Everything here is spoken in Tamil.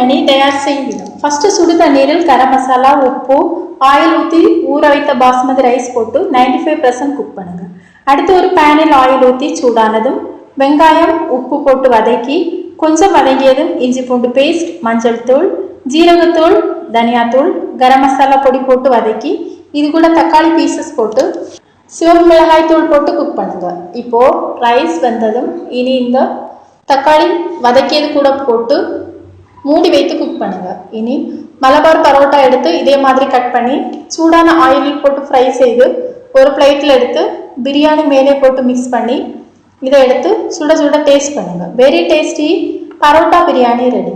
பிரியாணி தயார் செய்யும் விதம். ஃபர்ஸ்ட் சுடு தண்ணீரில் கரம் மசாலா, உப்பு, ஆயில் ஊற்றி ஊற வைத்த பாஸ்மதி ரைஸ் போட்டு 95% குக் பண்ணுங்க. அடுத்து ஒரு பேனில் ஆயில் ஊற்றி சூடானதும் வெங்காயம், உப்பு போட்டு வதக்கி கொஞ்சம் வதங்கியதும் இஞ்சி பூண்டு பேஸ்ட், மஞ்சள் தூள், ஜீரகத்தூள், தனியாத்தூள், கரம் மசாலா பொடி போட்டு வதக்கி இது கூட தக்காளி பீசஸ் போட்டு சிவப்பு மிளகாய் தூள் போட்டு குக் பண்ணுங்க. இப்போ ரைஸ் வெந்ததும் இனி இந்த தக்காளி வதக்கியது கூட போட்டு மூடி வைத்து குக் பண்ணுங்க. இனி மலபார் பரோட்டா எடுத்து இதே மாதிரி கட் பண்ணி சூடான ஆயிலில் போட்டு ஃப்ரை செய்து ஒரு பிளேட்டில் எடுத்து பிரியாணி மேலே போட்டு மிக்ஸ் பண்ணி இதை எடுத்து சுட சுட டேஸ்ட் பண்ணுங்க. Very tasty parotta biryani ready.